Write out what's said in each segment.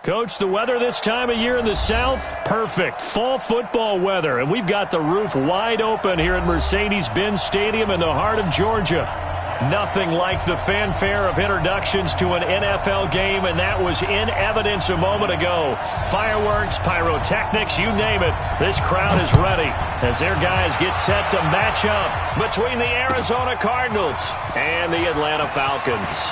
Coach, the weather this time of year in the South, perfect. Fall football weather, and we've got the roof wide open here at Mercedes-Benz Stadium in the heart of Georgia. Nothing like the fanfare of introductions to an NFL game, and that was in evidence a moment ago. Fireworks, pyrotechnics, you name it. This crowd is ready as their guys get set to match up between the Arizona Cardinals and the Atlanta Falcons.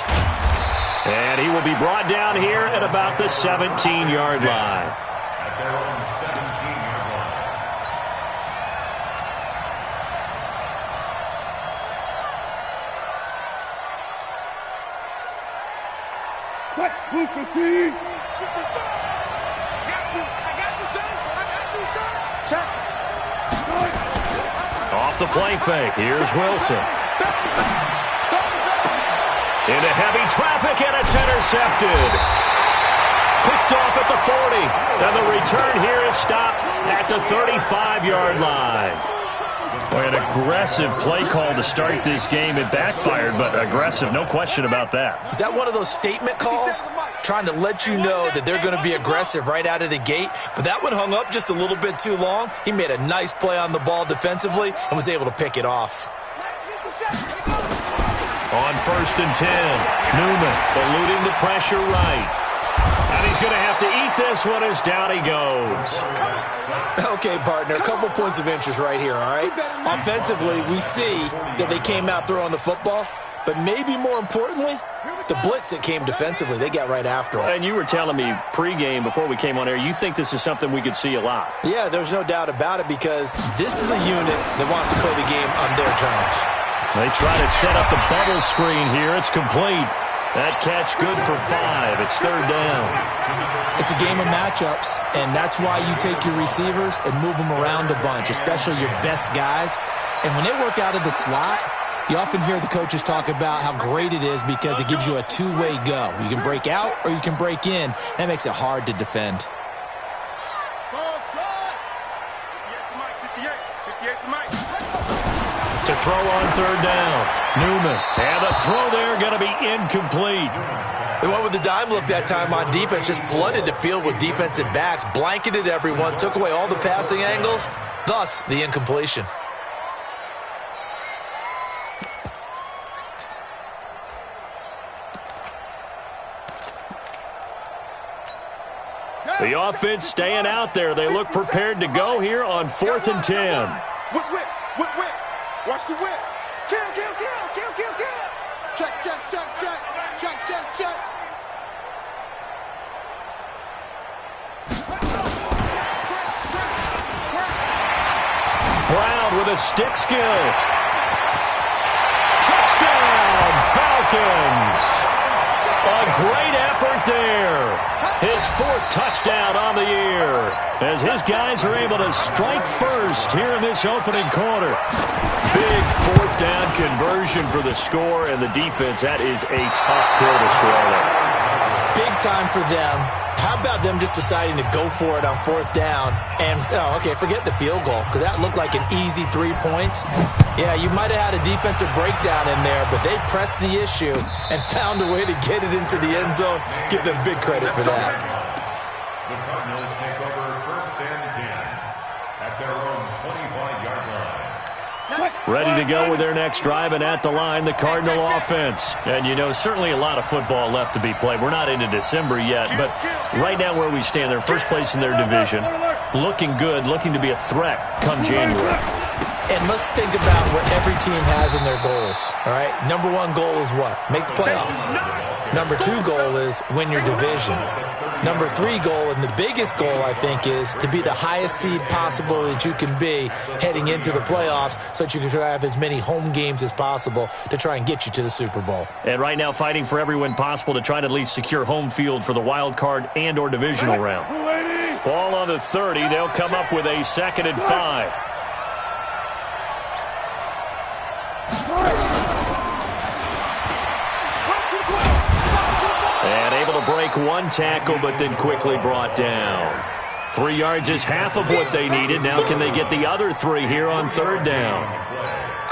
And he will be brought down here at about the 17-yard line. At their own 17-yard line. What? Move the feet. I got you, sir. Check. Off the play fake. Here's Wilson. Into heavy traffic, and it's intercepted. Picked off at the 40. And the return here is stopped at the 35-yard line. Boy, an aggressive play call to start this game. It backfired, but aggressive, no question about that. Is that one of those statement calls? Trying to let you know that they're going to be aggressive right out of the gate. But that one hung up just a little bit too long. He made a nice play on the ball defensively and was able to pick it off. On 1st and 10, Newman eluding the pressure right. And he's going to have to eat this one as down he goes. Okay, partner, a couple points of interest right here, all right? Offensively, we see that they came out throwing the football, but maybe more importantly, the blitz that came defensively, they got right after him. And you were telling me pregame before we came on air, you think this is something we could see a lot. Yeah, there's no doubt about it because this is a unit that wants to play the game on their terms. They try to set up the bubble screen here. It's complete. That catch good for 5. It's 3rd down. It's a game of matchups, and that's why you take your receivers and move them around a bunch, especially your best guys. And when they work out of the slot, you often hear the coaches talk about how great it is because it gives you a two-way go. You can break out or you can break in. That makes it hard to defend. To throw on 3rd down, Newman. And the throw there going to be incomplete. They went with the dime look that time on defense, just flooded the field with defensive backs, blanketed everyone, took away all the passing angles, thus the incompletion. The offense staying out there. They look prepared to go here on 4th and 10. Whip. Watch the whip. Kill. Check. Brown with a stick skills. Touchdown, Falcons. A great effort there. His 4th touchdown on the year as his guys are able to strike first here in this opening quarter. Big 4th down conversion for the score, and the defense, that is a tough pill to swallow. Big time for them. How about them just deciding to go for it on 4th down? And, forget the field goal, because that looked like an easy 3 points. Yeah, you might have had a defensive breakdown in there, but they pressed the issue and found a way to get it into the end zone. Give them big credit for that. The Cardinals take over 1st and 10 at their own 25-yard line. Ready to go with their next drive, and at the line, the Cardinal offense. And, certainly a lot of football left to be played. We're not into December yet, but right now where we stand, they're first place in their division. Looking good, looking to be a threat come January. And let's think about what every team has in their goals, all right? Number 1 goal is what? Make the playoffs. Number 2 goal is win your division. Number 3 goal, and the biggest goal, I think, is to be the highest seed possible that you can be heading into the playoffs so that you can have as many home games as possible to try and get you to the Super Bowl. And right now fighting for every win possible to try to at least secure home field for the wild card and or divisional round. Ball on the 30. They'll come up with a 2nd and 5. And able to break one tackle, but then quickly brought down. 3 yards is half of what they needed. Now can they get the other 3 here on third down?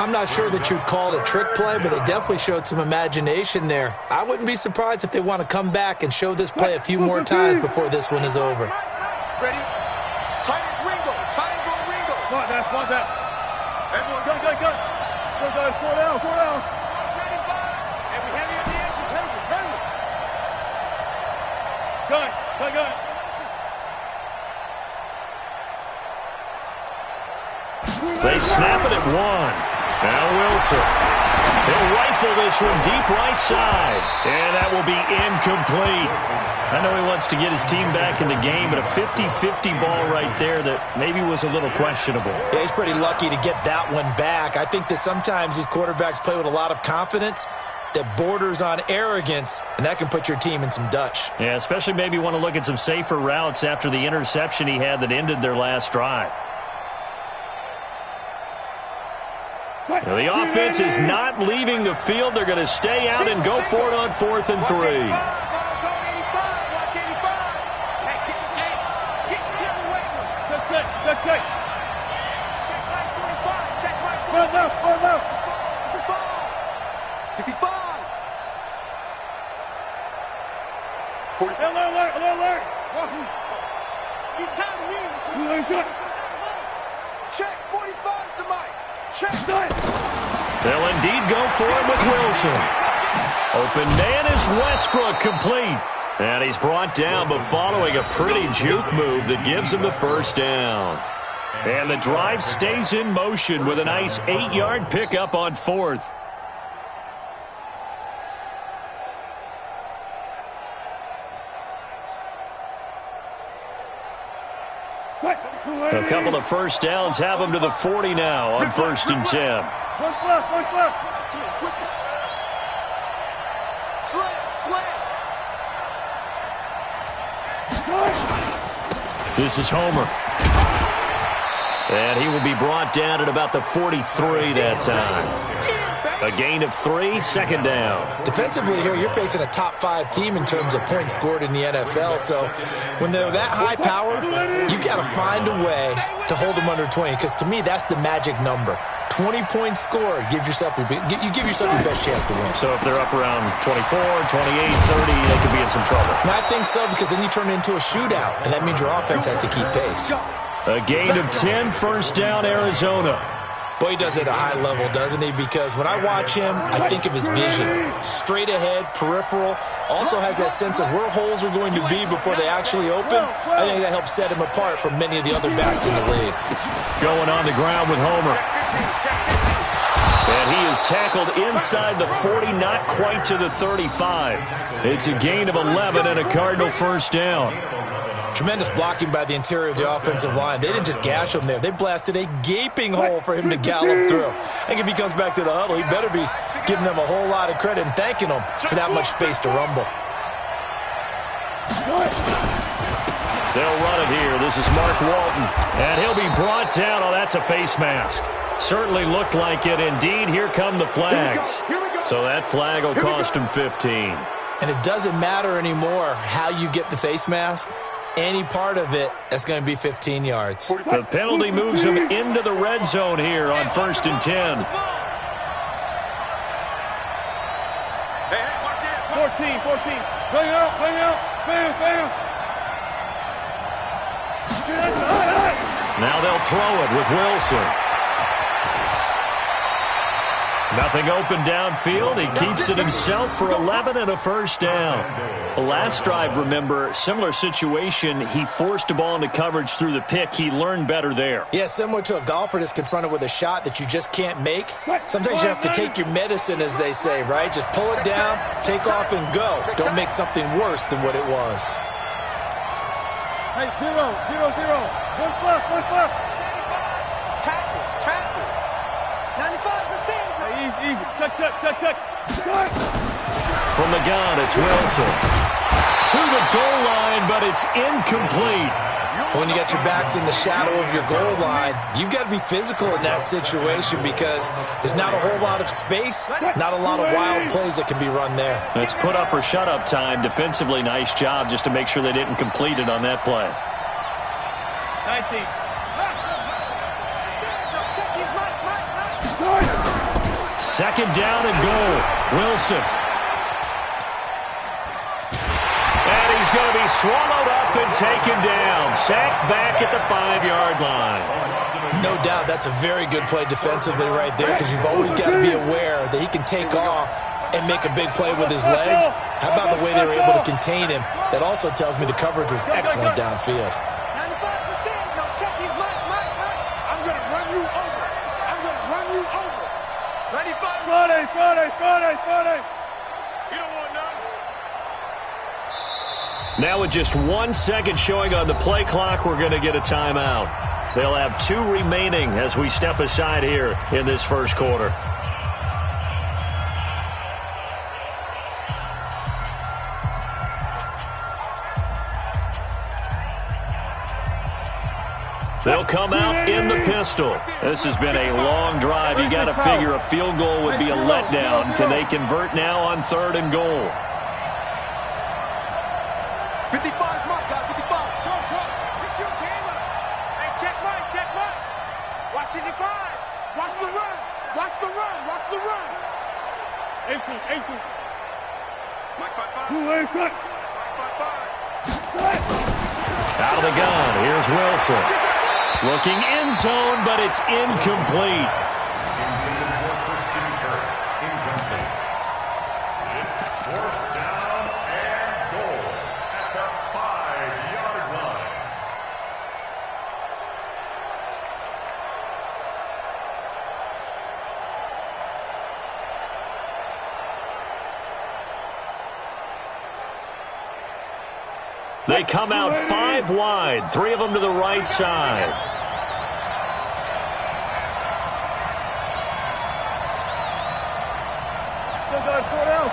I'm not sure that you'd call it a trick play, but they definitely showed some imagination there. I wouldn't be surprised if they want to come back and show this play a few more times before this one is over. Ready? Tight as Ringo. Tight as on Ringo. Spot that. Everyone, Go. Slow down. ready, Bob? And we have you at the end. Just hurry. Gun. They snap it at 1. Now Wilson. He'll rifle this one deep right side. And that will be incomplete. I know he wants to get his team back in the game, but a 50-50 ball right there that maybe was a little questionable. Yeah, he's pretty lucky to get that one back. I think that sometimes these quarterbacks play with a lot of confidence that borders on arrogance, and that can put your team in some Dutch. Yeah, especially maybe want to look at some safer routes after the interception he had that ended their last drive. Well, the offense is not leaving the field. They're going to stay out and go for it on 4th and 3. Check. Far left. 65. 40. Alert. He's timing me. Check. 45 to Mike. Check. They'll indeed go for it with Wilson. Open man is Westbrook, complete. And he's brought down, but following a pretty juke move that gives him the first down. And the drive stays in motion with a nice 8-yard pickup on 4th. A couple of first downs have them to the 40 now on 1st and 10. One left. Switch it. Slam. This is Homer. And he will be brought down at about the 43 that time. A gain of 3, 2nd down. Defensively here, you're facing a top 5 team in terms of points scored in the NFL. So when they're that high powered, you got to find a way to hold them under 20. Because to me, that's the magic number. 20 points scored gives yourself you give yourself your best chance to win. So if they're up around 24, 28, 30, they could be in some trouble. And I think so, because then you turn it into a shootout, and that means your offense has to keep pace. A gain of 10, 1st down, Arizona. Boy, he does it at a high level, doesn't he? Because when I watch him, I think of his vision. Straight ahead, peripheral. Also has that sense of where holes are going to be before they actually open. I think that helps set him apart from many of the other backs in the league. Going on the ground with Homer. And he is tackled inside the 40, not quite to the 35. It's a gain of 11 and a Cardinal first down. Tremendous blocking by the interior of the offensive line. They didn't just gash him there. They blasted a gaping hole for him to gallop through. I think if he comes back to the huddle, he better be giving them a whole lot of credit and thanking them for that much space to rumble. They'll run it here. This is Mark Walton. And he'll be brought down. Oh, that's a face mask. Certainly looked like it. Indeed, here come the flags. So that flag will cost him 15. And it doesn't matter anymore how you get the face mask. Any part of it, that's going to be 15 yards. The penalty moves him into the red zone here on 1st and 10. Hey, watch it. 14. Bang out. Bam. Now they'll throw it with Wilson. Nothing open downfield. He keeps it himself for 11 and a first down. The last drive, remember, similar situation. He forced the ball into coverage through the pick. He learned better there. Yeah, similar to a golfer that's confronted with a shot that you just can't make. Sometimes you have to take your medicine, as they say, right? Just pull it down, take off, and go. Don't make something worse than what it was. Hey, 0. One left. Tackle. 95 is a save. Easy. Check. From the gun, it's Wilson. To the goal line, but it's incomplete. When you got your backs in the shadow of your goal line, you've got to be physical in that situation because there's not a whole lot of space, not a lot of wild plays that can be run there. It's put up or shut up time. Defensively, nice job just to make sure they didn't complete it on that play. 19. Second down and goal. Wilson. And he's going to be swallowed up and taken down. Sacked back at the 5-yard line. No doubt that's a very good play defensively right there, because you've always got to be aware that he can take off and make a big play with his legs. How about the way they were able to contain him? That also tells me the coverage was excellent downfield. 95%. No, check his mic. I'm going to run you over. I'm going to run you over. 95. Friday. You don't want none. Now with just 1 second showing on the play clock, we're going to get a timeout. They'll have 2 remaining as we step aside here in this first quarter. They'll come out in the pistol. This has been a long drive. You got to figure a field goal would be a letdown. Can they convert now on 3rd and goal? 55, Mike, guys, 55. Short. Pick your game up. Hey, check Mike. Watch 55. Watch the run. Watch the run. 18. Mike, 5-5. Mike, 5. Mike, 5-5. Out of the gun. Here's Wilson. Looking in zone, but it's incomplete. Intended for Christian Kirk. Incomplete. It's 4th down and goal at the 5-yard line. They come out 5 wide, 3 of them to the right side. Go down.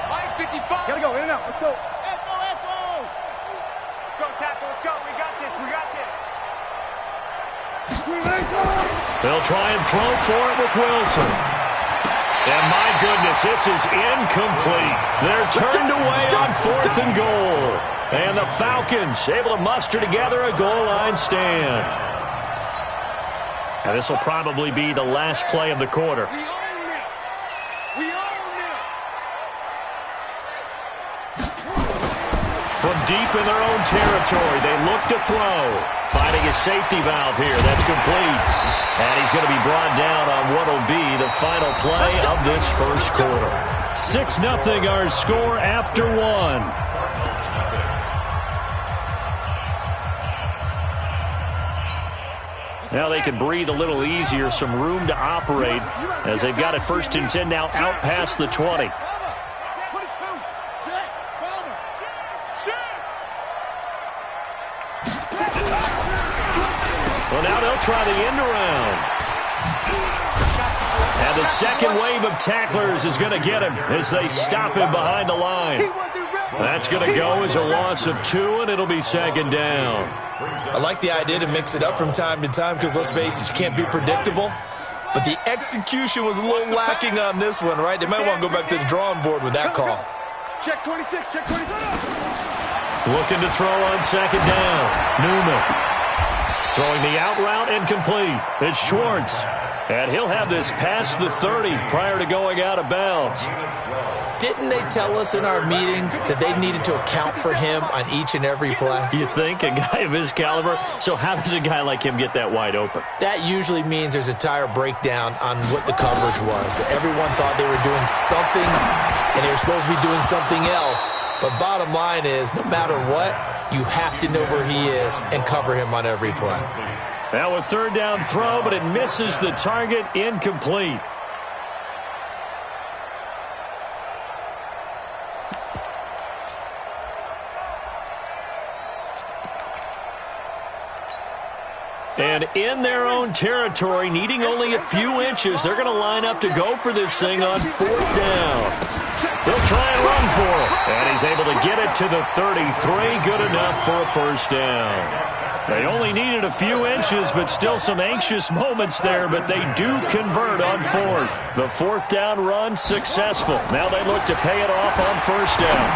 Mike, 55. Gotta go, in and out. Let's go. Echo. Let's go, tackle. Let's go. We got this. They'll try and throw for it with Wilson. And my goodness, this is incomplete. They're turned away on 4th and goal. And the Falcons able to muster together a goal line stand. And this will probably be the last play of the quarter. We own them. From deep in their own territory, they look to throw. Finding a safety valve here. That's complete. And he's going to be brought down on what will be the final play of this first quarter. 6-0 our score after 1. Now they can breathe a little easier, some room to operate as they've got it 1st and 10 now out past the 20. Well, now they'll try the end around. And the second wave of tacklers is going to get him as they stop him behind the line. That's going to go as a loss of 2, and it'll be 2nd down. I like the idea to mix it up from time to time because, let's face it, you can't be predictable. But the execution was a little lacking on this one, right? They might want to go back to the drawing board with that call. Check 26. Looking to throw on 2nd down. Newman. Throwing the out route incomplete. It's Schwartz. And he'll have this past the 30 prior to going out of bounds. Didn't they tell us in our meetings that they needed to account for him on each and every play? You think? A guy of his caliber? So how does a guy like him get that wide open? That usually means there's a tire breakdown on what the coverage was. That everyone thought they were doing something, and they were supposed to be doing something else. But bottom line is, no matter what, you have to know where he is and cover him on every play. Now a 3rd down throw, but it misses the target, incomplete. And in their own territory, needing only a few inches, they're going to line up to go for this thing on 4th down. They'll try and run for it. And he's able to get it to the 33. Good enough for a 1st down. They only needed a few inches, but still some anxious moments there, but they do convert on 4th. The 4th down run successful. Now they look to pay it off on 1st down.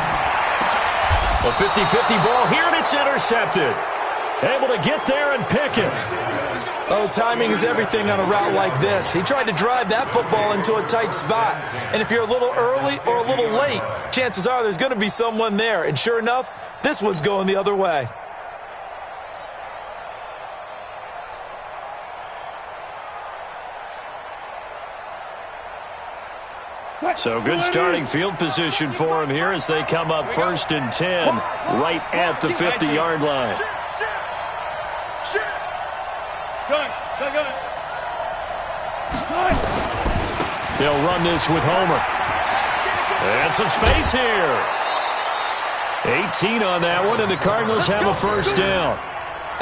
A 50-50 ball here, and it's intercepted. Able to get there and pick it. Oh, timing is everything on a route like this. He tried to drive that football into a tight spot. And if you're a little early or a little late, chances are there's going to be someone there. And sure enough, this one's going the other way. So good starting field position for him here as they come up 1st and 10 right at the 50-yard line. They'll run this with Homer. And some space here. 18 on that one, and the Cardinals have a first down.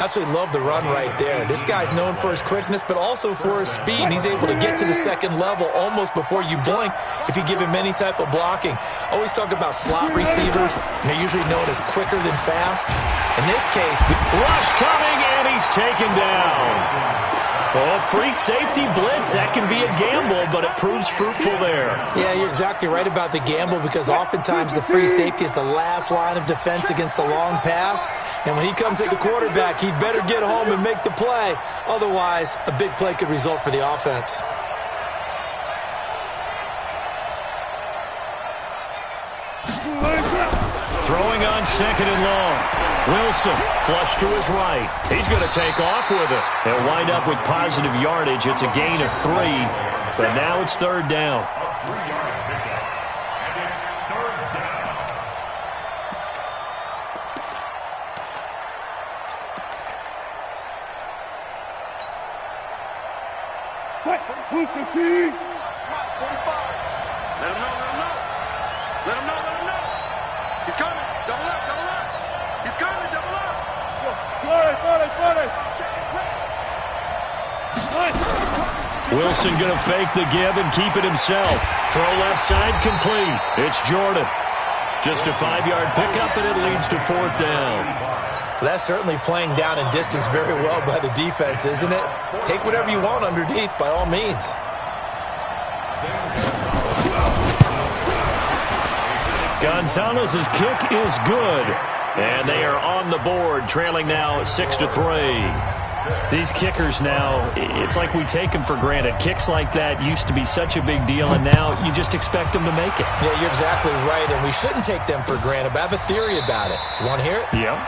Absolutely love the run right there. This guy's known for his quickness, but also for his speed. And he's able to get to the second level almost before you blink if you give him any type of blocking. Always talk about slot receivers, and they're usually known as quicker than fast. In this case, rush coming, and he's taken down. Oh, free safety blitz. That can be a gamble, but it proves fruitful there. Yeah, you're exactly right about the gamble because oftentimes the free safety is the last line of defense against a long pass. And when he comes at the quarterback, he'd better get home and make the play. Otherwise, a big play could result for the offense. Throwing on 2nd and long. Wilson, flush to his right. He's going to take off with it. He'll wind up with positive yardage. It's a gain of 3, but now it's 3rd down. A 3-yard pickup, and it's 3rd down. Who's the team? 45. Let him know, let him know. Let him know, let him know. He's coming. Double up, double up. He's coming, double up. Wilson going to fake the give and keep it himself. Throw left side complete. It's Jordan. Just a 5-yard pickup, and it leads to 4th down. That's certainly playing down in distance very well by the defense, isn't it? Take whatever you want underneath, by all means. Gonzalez's kick is good, and they are on the board, trailing now 6-3. These kickers now, it's like we take them for granted. Kicks like that used to be such a big deal, and now you just expect them to make it. Yeah, you're exactly right, and we shouldn't take them for granted, but I have a theory about it. You want to hear it? Yeah.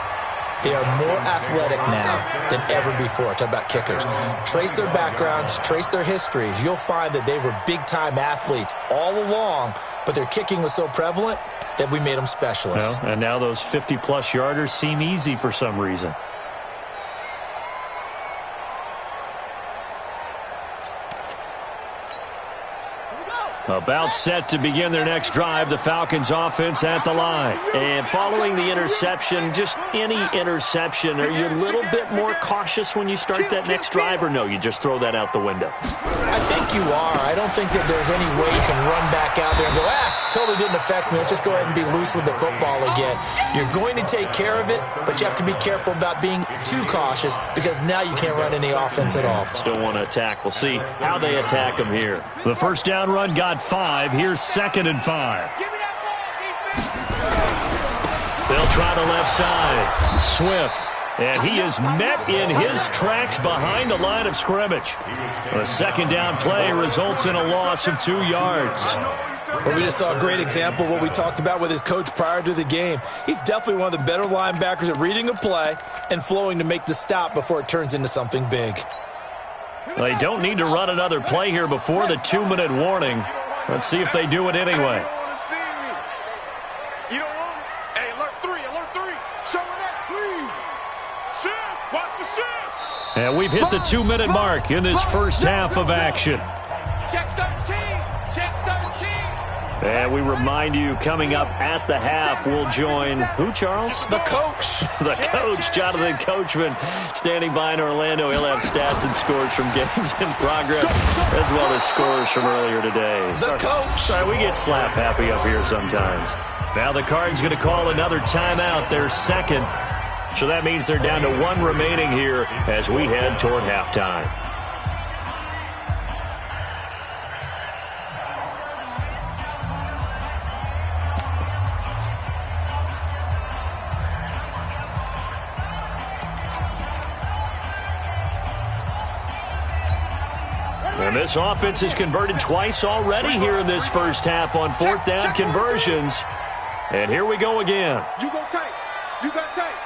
They are more athletic now than ever before. Talk about kickers. Trace their backgrounds, trace their histories. You'll find that they were big-time athletes all along, but their kicking was so prevalent that we made them specialists. Well, and now those 50-plus yarders seem easy for some reason. About set to begin their next drive, the Falcons offense at the line. And following the interception, just any interception, are you a little bit more cautious when you start that next drive, or no, you just throw that out the window? I think you are. I don't think that there's any way you can run back out there and go, totally didn't affect me. Let's just go ahead and be loose with the football again. You're going to take care of it, but you have to be careful about being too cautious because now you can't run any offense at all. Still want to attack. We'll see how they attack them here. The first down run got 5. Here's 2nd and 5. They'll try the left side. Swift. And he is met in his tracks behind the line of scrimmage. A 2nd down play results in a loss of 2 yards. Well, we just saw a great example of what we talked about with his coach prior to the game. He's definitely one of the better linebackers at reading a play and flowing to make the stop before it turns into something big. They don't need to run another play here before the 2-minute warning. Let's see if they do it anyway. You don't want it. Hey, alert 3, alert 3. Showing that screen. Shift, watch the shift. And we've hit the 2-minute mark in this first half of action. Check 13, check 13. And we remind you, coming up at the half, we'll join who, Charles? The coach. The coach, Jonathan Coachman, standing by in Orlando. He'll have stats and scores from games in progress, as well as scores from earlier today. The coach. Sorry, we get slap happy up here sometimes. Now the Cards going to call another timeout, their 2nd. So that means they're down to 1 remaining here as we head toward halftime. And this offense has converted twice already here in this first half on fourth down conversions. And here we go again. You go tight. You got tight.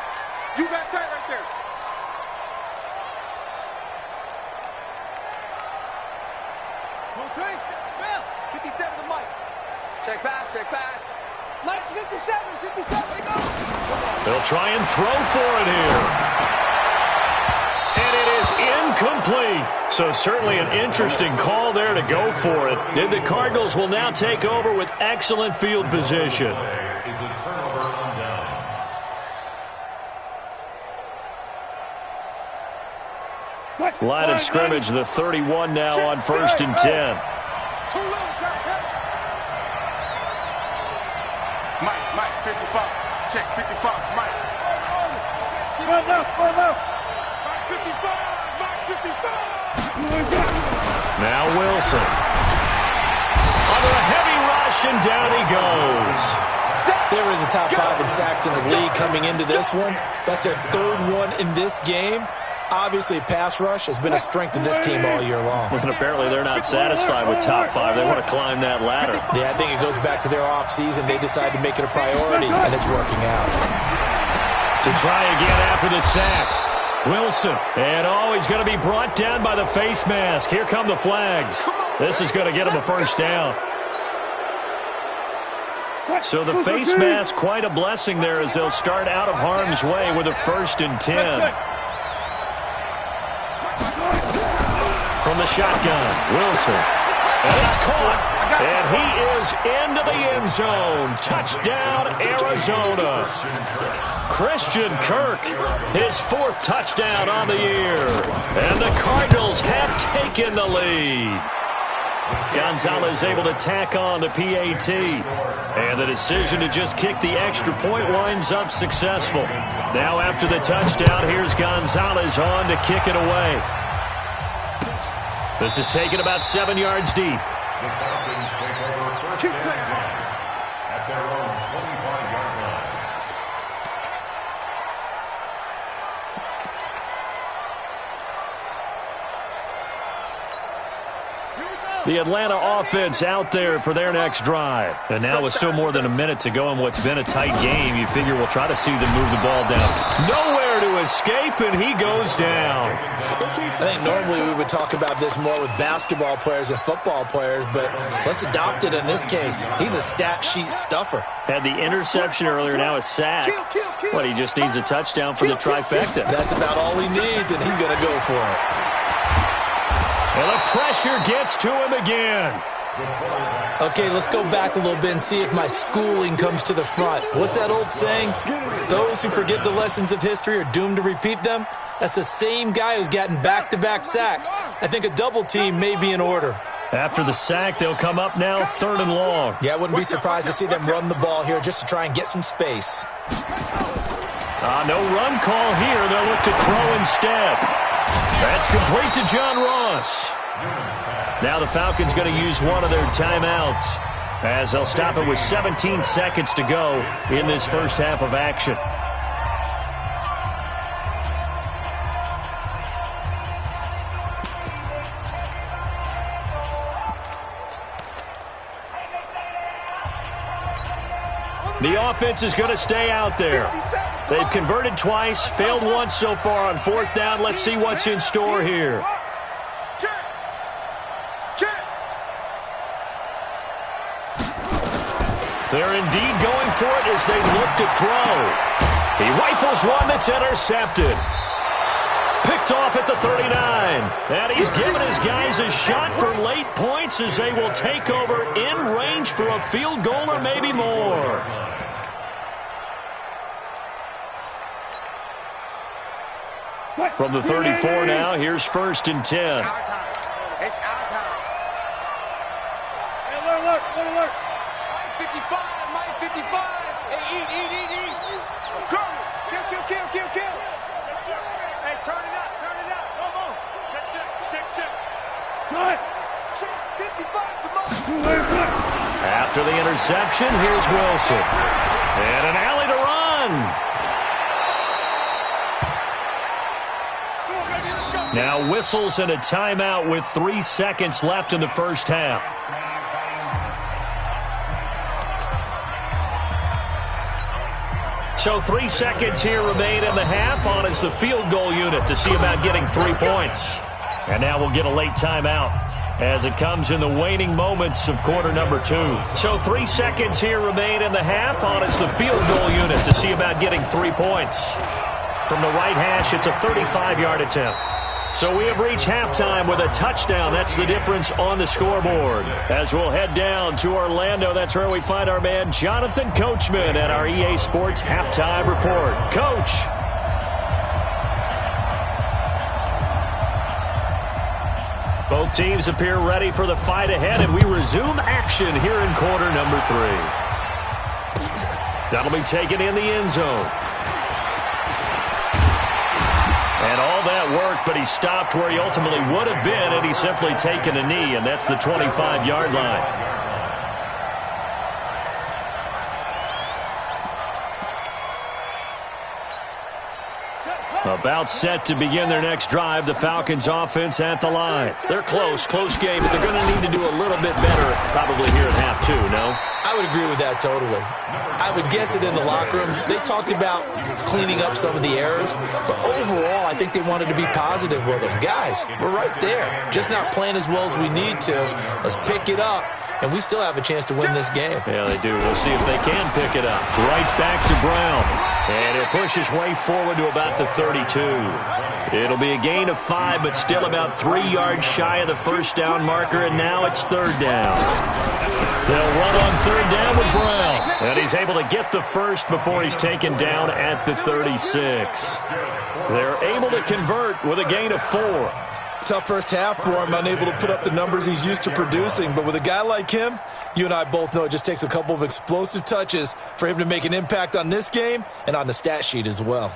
You got tight right there. Go tight. Spell. 57 to Mike. Check pass, check pass. Mike's 57, 57. They go. They'll try and throw for it here. And it is incomplete. So certainly an interesting call there to go for it. And the Cardinals will now take over with excellent field position. Line of scrimmage, the 31 now on 1st and 10. Mike, 55. Check, 55. Mike. Run left, run left. Mike, 55. Mike, 55. Now Wilson. Under a heavy rush, and down he goes. They were in the top 5 in sacks in the league coming into this one. That's their 3rd one in this game. Obviously, pass rush has been a strength of this team all year long. And apparently they're not satisfied with top 5. They want to climb that ladder. Yeah, I think it goes back to their offseason. They decided to make it a priority, and it's working out. To try again after the sack. Wilson. And he's going to be brought down by the face mask. Here come the flags. This is going to get him a first down. So the face mask, quite a blessing there as they'll start out of harm's way with a 1st and 10. From the shotgun, Wilson. And it's caught. And he is into the end zone. Touchdown, Arizona. Christian Kirk, his 4th touchdown on the year. And the Cardinals have taken the lead. Gonzalez able to tack on the PAT. And the decision to just kick the extra point winds up successful. Now after the touchdown, here's Gonzalez on to kick it away. This is taken about 7 yards deep. The Falcons take over 1st and 10 at their own 25-yard line. The Atlanta offense out there for their next drive. And now with still more than a minute to go in what's been a tight game, you figure we'll try to see them move the ball down. Nowhere to escape, and he goes down. I think normally we would talk about this more with basketball players and football players, but let's adopt it in this case. He's a stat sheet stuffer. Had the interception earlier, now a sack. What, he just needs a touchdown for the trifecta. That's about all he needs, and he's going to go for it. And the pressure gets to him again. Okay, let's go back a little bit and see if my schooling comes to the front. What's that old saying? Those who forget the lessons of history are doomed to repeat them. That's the same guy who's gotten back-to-back sacks. I think a double team may be in order. After the sack, they'll come up now 3rd and long. Yeah, I wouldn't be surprised to see them run the ball here just to try and get some space. No run call here. They'll look to throw instead. That's complete to John Ross. Now the Falcons going to use one of their timeouts as they'll stop it with 17 seconds to go in this first half of action. The offense is going to stay out there. They've converted twice, failed once so far on 4th down. Let's see what's in store here. They're indeed going for it as they look to throw. He rifles one that's intercepted. Picked off at the 39. And he's given his guys a shot for late points as they will take over in range for a field goal or maybe more. From the 34 now, here's 1st and 10. It's our time. It's our time. Hey, alert, alert. Mike 55, Mike 55. Hey, eat. Go. Kill. Hey, turn it up. Come on. Check. Cut. 55, come on. After the interception, here's Wilson. And an alley to run. Let's go. Now whistles and a timeout with 3 seconds left in the first half. So 3 seconds here remain in the half. On is the field goal unit to see about getting 3 points. And now we'll get a late timeout as it comes in the waning moments of quarter number 2. So 3 seconds here remain in the half. On is the field goal unit to see about getting 3 points. From the right hash, it's a 35-yard attempt. So we have reached halftime with a touchdown. That's the difference on the scoreboard. As we'll head down to Orlando, that's where we find our man Jonathan Coachman at our EA Sports Halftime Report. Coach. Both teams appear ready for the fight ahead, and we resume action here in quarter number 3. That'll be taken in the end zone. And all that work, but he stopped where he ultimately would have been, and he's simply taken a knee, and that's the 25-yard line. About set to begin their next drive, the Falcons offense at the line. They're close game, but they're going to need to do a little bit better probably here at half 2, no? I would agree with that totally. I would guess it in the locker room. They talked about cleaning up some of the errors, but overall, I think they wanted to be positive with them. Guys, we're right there. Just not playing as well as we need to. Let's pick it up, and we still have a chance to win this game. Yeah, they do. We'll see if they can pick it up. Right back to Brown. And he'll push his way forward to about the 32. It'll be a gain of 5, but still about 3 yards shy of the first down marker, and now it's third down. They'll run on third down with Brown. And he's able to get the first before he's taken down at the 36. They're able to convert with a gain of 4. Tough first half for him, unable to put up the numbers he's used to producing. But with a guy like him, you and I both know it just takes a couple of explosive touches for him to make an impact on this game and on the stat sheet as well.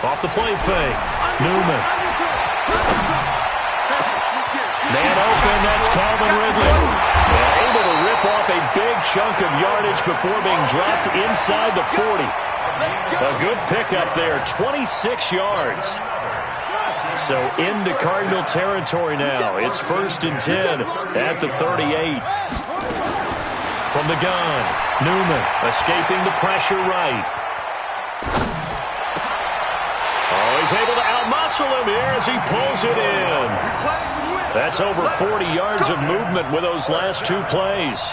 Off the play fake. Newman. Man open, that's Calvin Ridley. Able to rip off a big chunk of yardage before being dropped inside the 40. A good pickup there, 26 yards. So into Cardinal territory now. It's 1st and 10 at the 38. From the gun, Newman escaping the pressure right. Oh, he's able to outmuscle him here as he pulls it in. That's over 40 yards of movement with those last 2 plays.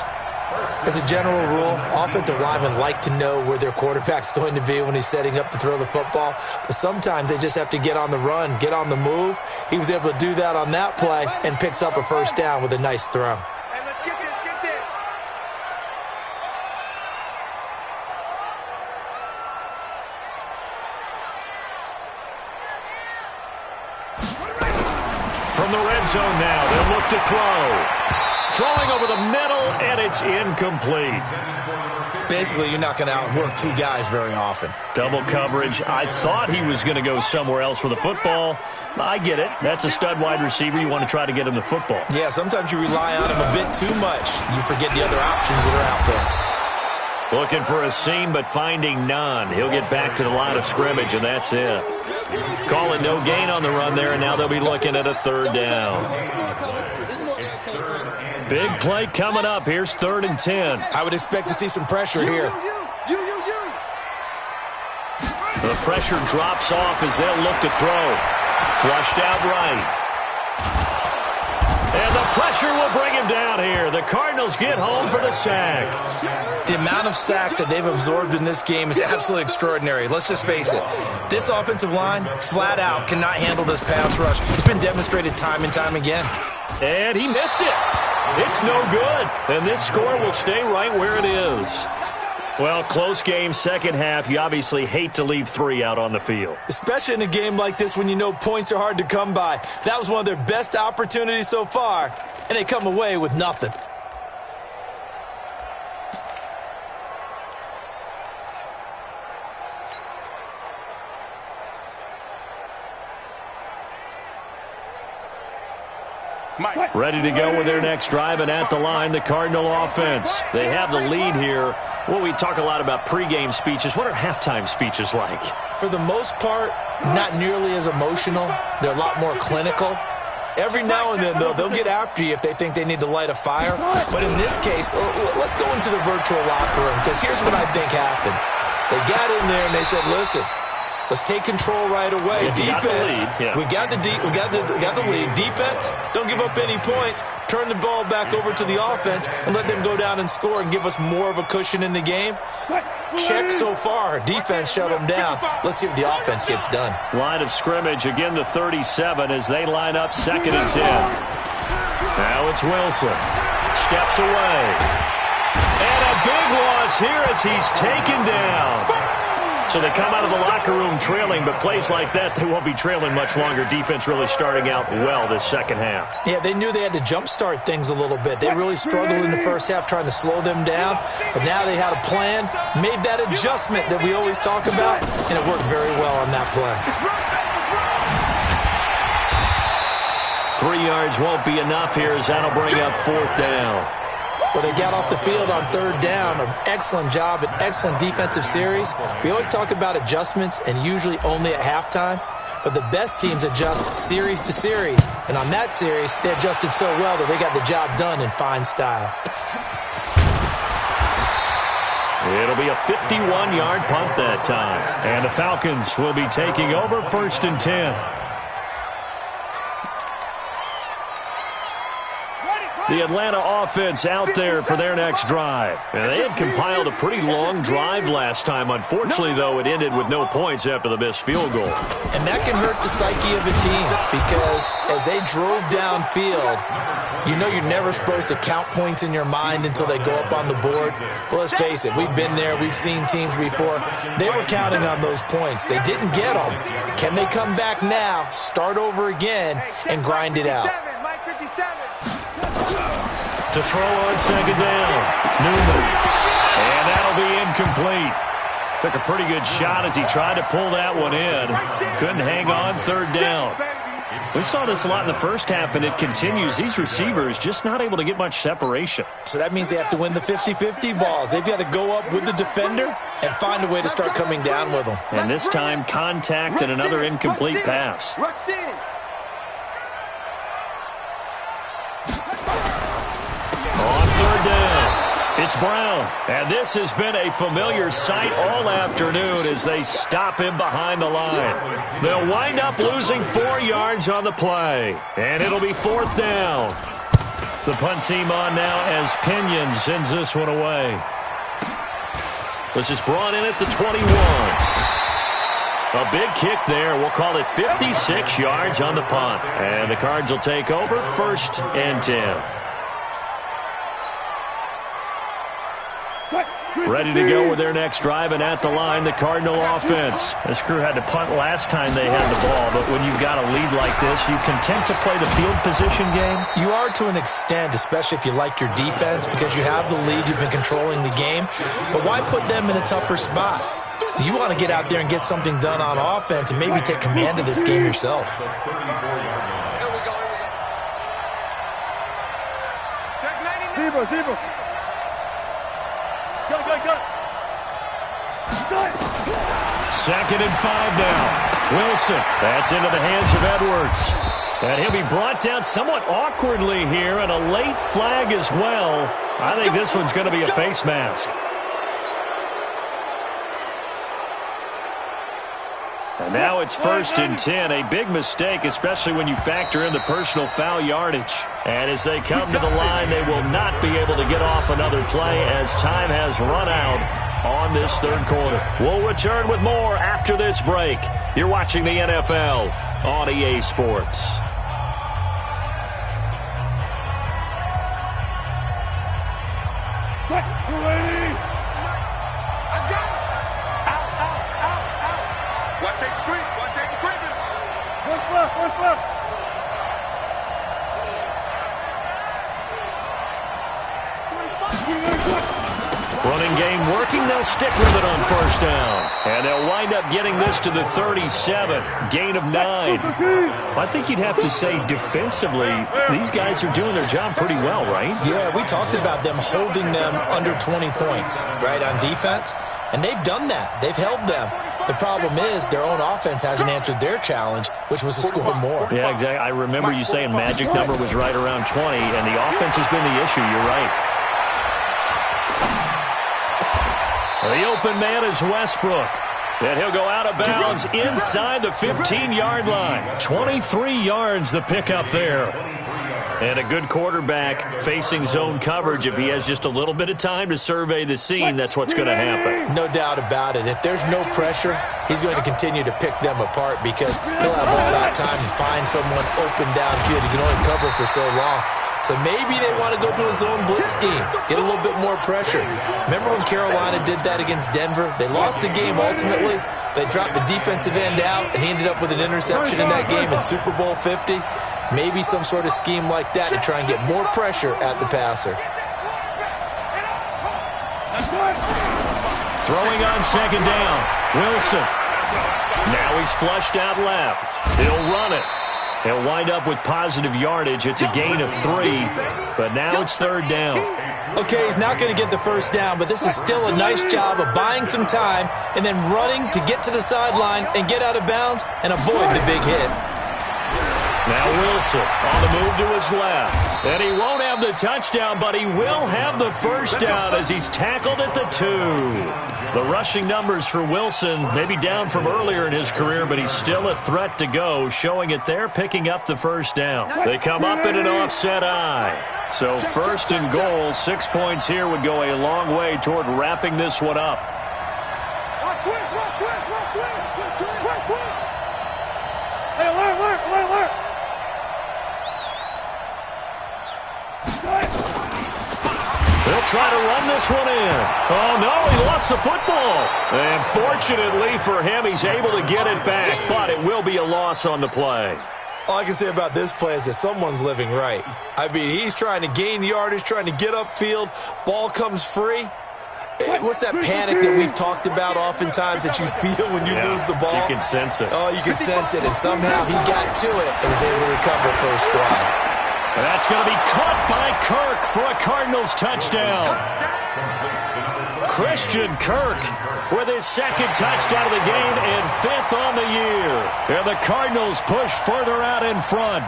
As a general rule, offensive linemen like to know where their quarterback's going to be when he's setting up to throw the football. But sometimes they just have to get on the run, get on the move. He was able to do that on that play and picks up a first down with a nice throw. From the red zone now, they'll look to throw. Throwing over the middle, and it's incomplete. Basically, you're not going to outwork 2 guys very often. Double coverage. I thought he was going to go somewhere else with the football. I get it. That's a stud wide receiver. You want to try to get him the football. Yeah, sometimes you rely on him a bit too much. You forget the other options that are out there. Looking for a seam, but finding none. He'll get back to the line of scrimmage, and that's it. Call it no gain on the run there, and now they'll be looking at a third down. Big play coming up. Here's 3rd and 10. I would expect to see some pressure here. The pressure drops off as they'll look to throw. Flushed out right. And the pressure will bring him down here. The Cardinals get home for the sack. The amount of sacks that they've absorbed in this game is absolutely extraordinary. Let's just face it. This offensive line, flat out, cannot handle this pass rush. It's been demonstrated time and time again. And he missed it. It's no good. And this score will stay right where it is. Well, close game, second half. You obviously hate to leave 3 out on the field. Especially in a game like this when you know points are hard to come by. That was one of their best opportunities so far, and they come away with nothing. Ready to go with their next drive, and at the line, the Cardinal offense. They have the lead here. Well, we talk a lot about pregame speeches. What are halftime speeches like? For the most part, not nearly as emotional. They're a lot more clinical. Every now and then, though, they'll get after you if they think they need to light a fire. But in this case, let's go into the virtual locker room, because here's what I think happened. They got in there and they said, listen, let's take control right away. Defense, we got the lead. Defense, don't give up any points. Turn the ball back over to the offense and let them go down and score and give us more of a cushion in the game. Check so far. Defense shut them down. Let's see if the offense gets done. Line of scrimmage, again the 37 as they line up 2nd and 10. Now it's Wilson. Steps away. And a big loss here as he's taken down. So they come out of the locker room trailing, but plays like that, they won't be trailing much longer. Defense really starting out well this second half. Yeah, they knew they had to jumpstart things a little bit. They really struggled in the first half trying to slow them down, but now they had a plan, made that adjustment that we always talk about, and it worked very well on that play. 3 yards won't be enough here as that'll bring up 4th down. Well, they got off the field on 3rd down. An excellent job, an excellent defensive series. We always talk about adjustments and usually only at halftime, but the best teams adjust series to series. And on that series, they adjusted so well that they got the job done in fine style. It'll be a 51-yard punt that time. And the Falcons will be taking over 1st and 10. The Atlanta offense out there for their next drive. And they had compiled a pretty long drive last time. Unfortunately, though, it ended with no points after the missed field goal. And that can hurt the psyche of a team because as they drove downfield, you know you're never supposed to count points in your mind until they go up on the board. Well, let's face it, we've been there. We've seen teams before. They were counting on those points. They didn't get them. Can they come back now, start over again, and grind it out? To throw on 2nd down. Newman. And that'll be incomplete. Took a pretty good shot as he tried to pull that one in. Couldn't hang on 3rd down. We saw this a lot in the first half, and it continues. These receivers just not able to get much separation. So that means they have to win the 50-50 balls. They've got to go up with the defender and find a way to start coming down with them. And this time, contact and another incomplete pass. On 3rd down, it's Brown. And this has been a familiar sight all afternoon as they stop him behind the line. They'll wind up losing 4 yards on the play. And it'll be 4th down. The punt team on now as Pinion sends this one away. This is brought in at the 21. A big kick there. We'll call it 56 yards on the punt. And the Cards will take over 1st and 10. Ready to go with their next drive, and at the line, the Cardinal offense. This crew had to punt last time they had the ball, but when you've got a lead like this, you content to play the field position game? You are to an extent, especially if you like your defense, because you have the lead, you've been controlling the game. But why put them in a tougher spot? You want to get out there and get something done on offense and maybe take command of this game yourself. Zebra. Go. 2nd and 5 now. Wilson. That's into the hands of Edwards. And he'll be brought down somewhat awkwardly here, and a late flag as well. I think this one's going to be a face mask. And now it's 1st and 10. A big mistake, especially when you factor in the personal foul yardage. And as they come to the line, they will not be able to get off another play as time has run out on this 3rd quarter. We'll return with more after this break. You're watching the NFL on EA Sports. What's left? Running game working. They'll stick with it on first down. And they'll wind up getting this to the 37. Gain of 9. I think you'd have to say defensively, these guys are doing their job pretty well, right? Yeah, we talked about them holding them under 20 points, right, on defense. And they've done that. They've held them. The problem is their own offense hasn't answered their challenge, which was to score more. Yeah, exactly. I remember you saying magic number was right around 20, and the offense has been the issue. You're right. The open man is Westbrook. And he'll go out of bounds inside the 15-yard line. 23 yards the pickup there. And a good quarterback facing zone coverage. If he has just a little bit of time to survey the scene, that's what's going to happen. No doubt about it. If there's no pressure, he's going to continue to pick them apart because he'll have all that time to find someone open downfield. He can only cover for so long. So maybe they want to go to a zone blitz scheme, get a little bit more pressure. Remember when Carolina did that against Denver? They lost the game ultimately. They dropped the defensive end out, and he ended up with an interception in that game in Super Bowl 50. Maybe some sort of scheme like that to try and get more pressure at the passer. Throwing on second down, Wilson. Now he's flushed out left. He'll run it. He'll wind up with positive yardage. It's a gain of 3, but now it's third down. Okay, he's not going to get the first down, but this is still a nice job of buying some time and then running to get to the sideline and get out of bounds and avoid the big hit. Now Wilson on the move to his left. And he won't have the touchdown, but he will have the first down as he's tackled at the 2. The rushing numbers for Wilson maybe down from earlier in his career, but he's still a threat to go, showing it there, picking up the first down. They come up in an offset eye. So first and goal, 6 points here would go a long way toward wrapping this one up. Hey, alert. They'll try to run this one in. Oh, no, he lost the football. And fortunately for him, he's able to get it back, but it will be a loss on the play. All I can say about this play is that someone's living right. I mean, he's trying to gain yardage, trying to get upfield. Ball comes free. What's that panic that we've talked about oftentimes that you feel when you lose the ball? You can sense it. Oh, you can sense it, and somehow he got to it and was able to recover it for a squad. And that's going to be caught by Kirk for a Cardinals touchdown. Christian Kirk with his second touchdown of the game and 5th on the year. And the Cardinals push further out in front.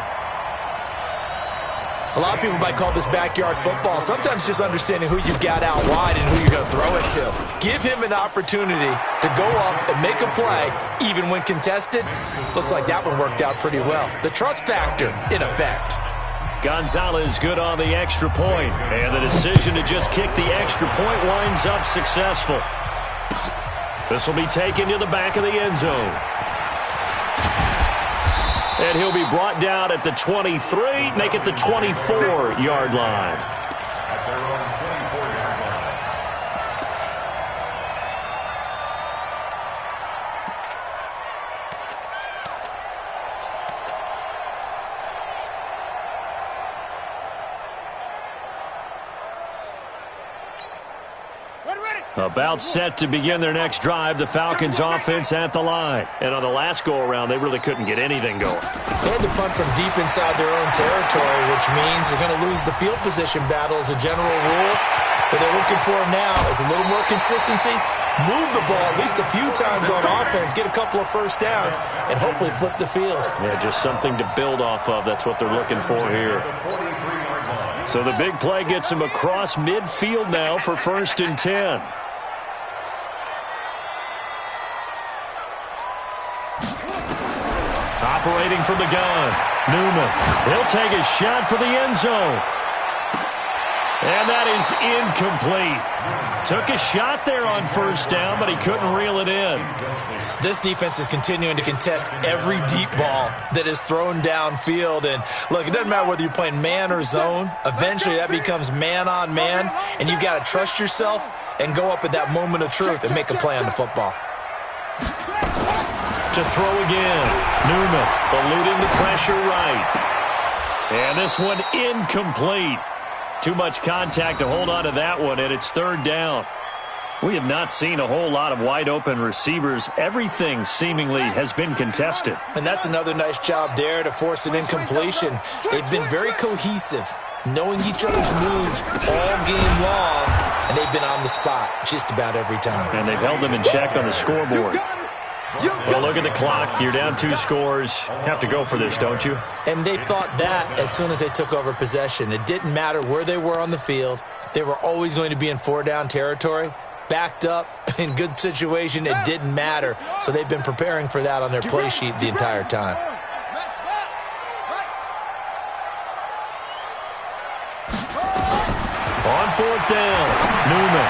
A lot of people might call this backyard football. Sometimes just understanding who you've got out wide and who you're going to throw it to. Give him an opportunity to go up and make a play, even when contested. Looks like that one worked out pretty well. The trust factor, in effect. Gonzalez good on the extra point. And the decision to just kick the extra point winds up successful. This will be taken to the back of the end zone. And he'll be brought down at the 23, make it the 24-yard line. At their own 24-yard line. About set to begin their next drive, the Falcons offense at the line. And on the last go-around, they really couldn't get anything going. They had to punt from deep inside their own territory, which means they're going to lose the field position battle as a general rule. What they're looking for now is a little more consistency, move the ball at least a few times on offense, get a couple of first downs, and hopefully flip the field. Yeah, just something to build off of. That's what they're looking for here. So the big play gets him across midfield now for 1st and 10. Operating from the gun, Newman. He'll take a shot for the end zone. And that is incomplete. Took a shot there on first down, but he couldn't reel it in. This defense is continuing to contest every deep ball that is thrown downfield. And, look, it doesn't matter whether you're playing man or zone. Eventually, that becomes man-on-man, and you've got to trust yourself and go up at that moment of truth and make a play on the football. To throw again. Newman eluding the pressure right. And this one incomplete. Too much contact to hold on to that one, and it's 3rd down. We have not seen a whole lot of wide-open receivers. Everything seemingly has been contested. And that's another nice job there to force an incompletion. They've been very cohesive, knowing each other's moves all game long, and they've been on the spot just about every time. And they've held them in check on the scoreboard. Well, look at the clock. You're down 2 scores. Have to go for this, don't you? And they thought that as soon as they took over possession. It didn't matter where they were on the field. They were always going to be in 4-down territory. Backed up, in good situation, it didn't matter. So they've been preparing for that on their play sheet the entire time. On 4th down, Newman.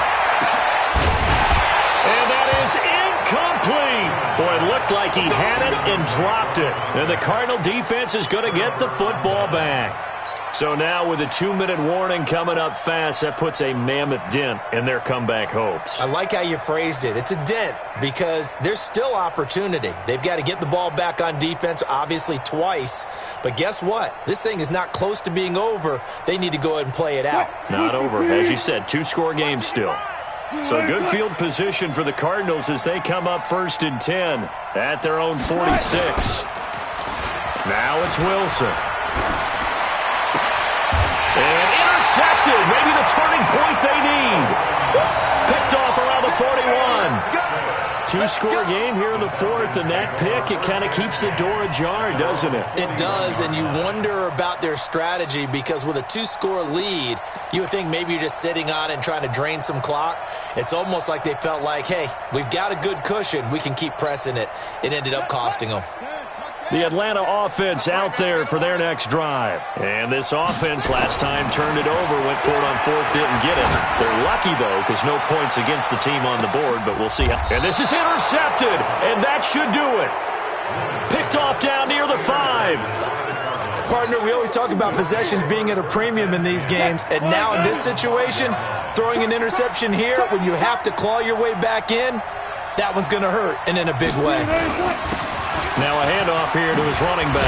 And that is incomplete. Boy, it looked like he had it and dropped it. And the Cardinal defense is going to get the football back. So now with a 2-minute warning coming up fast, that puts a mammoth dent in their comeback hopes. I like how you phrased it. It's a dent because there's still opportunity. They've got to get the ball back on defense, obviously twice. But guess what? This thing is not close to being over. They need to go ahead and play it out. Not over. As you said, 2-score game still. So good field position for the Cardinals as they come up 1st and 10 at their own 46. Now it's Wilson. And intercepted. Maybe the turning point they need. Picked off around the 41. 2-score game here in the 4th, and that pick, it kind of keeps the door ajar, doesn't it? It does, and you wonder about their strategy because with a 2-score lead, you would think maybe you're just sitting on it and trying to drain some clock. It's almost like they felt like, hey, we've got a good cushion. We can keep pressing it. It ended up costing them. The Atlanta offense out there for their next drive. And this offense last time turned it over, went for it on 4th, didn't get it. They're lucky, though, because no points against the team on the board, but we'll see how. And this is intercepted, and that should do it. Picked off down near the 5. Partner, we always talk about possessions being at a premium in these games, and now in this situation, throwing an interception here when you have to claw your way back in, that one's going to hurt, and in a big way. Now a handoff here to his running back.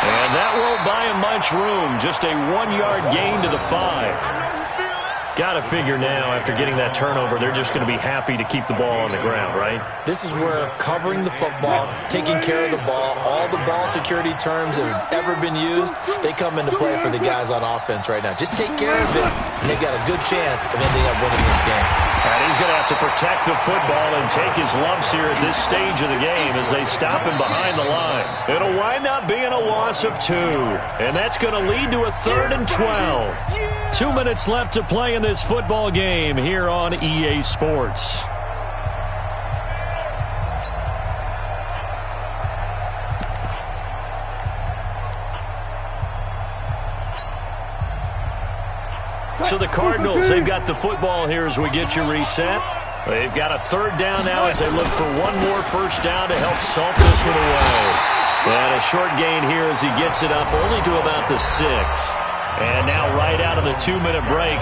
And that won't buy him much room. Just a 1-yard gain to the 5. Got to figure now, after getting that turnover, they're just going to be happy to keep the ball on the ground, right? This is where covering the football, taking care of the ball, all the ball security terms that have ever been used, they come into play for the guys on offense right now. Just take care of it, and they've got a good chance of ending up winning this game. And he's going to have to protect the football and take his lumps here at this stage of the game as they stop him behind the line. It'll wind up being a loss of 2, and that's going to lead to a 3rd and 12. 2 minutes left to play in this football game here on EA Sports. So the Cardinals, they've got the football here as we get you reset. They've got a 3rd down now as they look for one more 1st down to help salt this one away. And a short gain here as he gets it up only to about the 6. And now right out of the 2-minute break,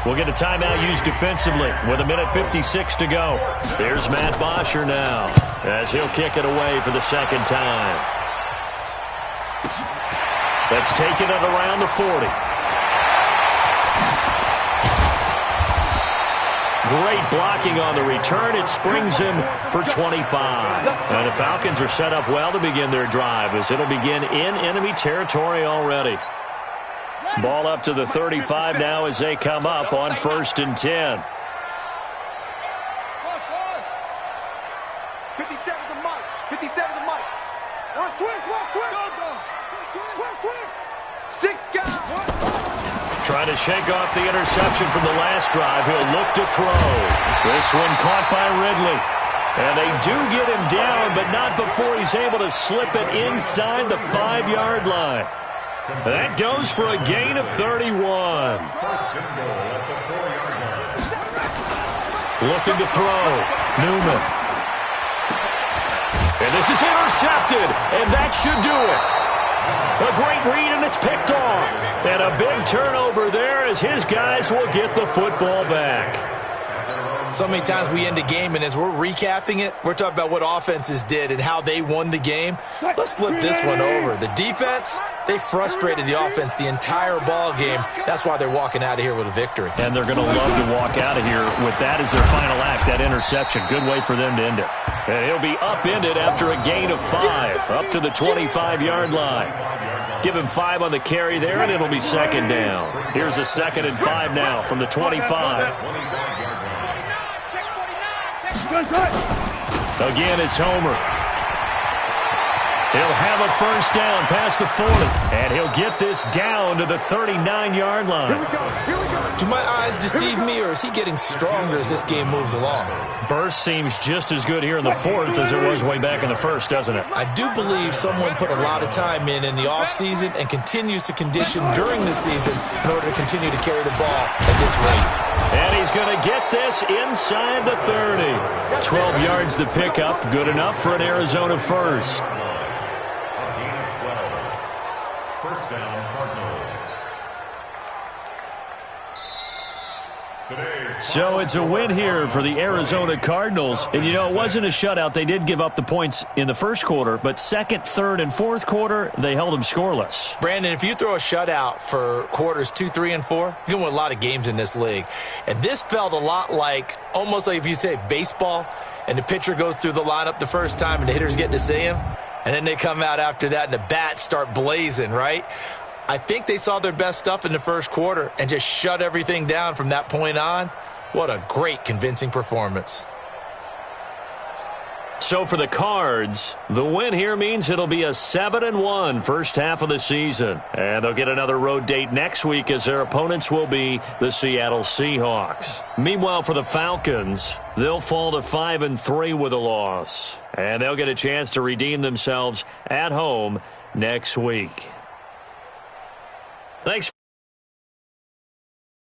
we'll get a timeout used defensively with 1:56 to go. There's Matt Bosher now as he'll kick it away for the 2nd time. That's taken at around the 40. Great blocking on the return. It springs him for 25. And the Falcons are set up well to begin their drive as it'll begin in enemy territory already. Ball up to the 35 now as they come up on 1st and 10. 57 to Mike. 57 to Mike. Watch twitch. 6 guys. Trying to shake off the interception from the last drive. He'll look to throw. This one caught by Ridley. And they do get him down, but not before he's able to slip it inside the 5-yard line. That goes for a gain of 31. Looking to throw. Newman. And this is intercepted, and that should do it. A great read, and it's picked off. And a big turnover there as his guys will get the football back. So many times we end a game, and as we're recapping it, we're talking about what offenses did and how they won the game. Let's flip this one over. The defense, They frustrated the offense the entire ball game. That's why they're walking out of here with a victory. And they're going to love to walk out of here with that as their final act, that interception. Good way for them to end it. And he'll be upended after a gain of 5, up to the 25-yard line. Give him 5 on the carry there, and it'll be second down. Here's a 2nd and 5 now from the 25. Again, it's Homer. He'll have a first down past the 40, and he'll get this down to the 39-yard line. Do my eyes deceive me, or is he getting stronger as this game moves along? Burst seems just as good here in the 4th as it was way back in the 1st, doesn't it? I do believe someone put a lot of time in the offseason and continues to condition during the season in order to continue to carry the ball at this rate. And he's going to get this inside the 30. 12 yards to pick up, good enough for an Arizona first. First down, Cardinals. So it's a win here for the Arizona Cardinals. And, you know, it wasn't a shutout. They did give up the points in the first quarter, but second, third, and fourth quarter, they held them scoreless. Brandon, if you throw a shutout for quarters 2, 3, and 4, you're going to win a lot of games in this league. And this felt a lot like, almost like if you say baseball, and the pitcher goes through the lineup the first time and the hitters get to see him, and then they come out after that and the bats start blazing, right? I think they saw their best stuff in the first quarter and just shut everything down from that point on. What a great, convincing performance. So for the Cards, the win here means it'll be a 7-1 first half of the season. And they'll get another road date next week as their opponents will be the Seattle Seahawks. Meanwhile, for the Falcons, they'll fall to 5-3 with a loss. And they'll get a chance to redeem themselves at home next week. Thanks.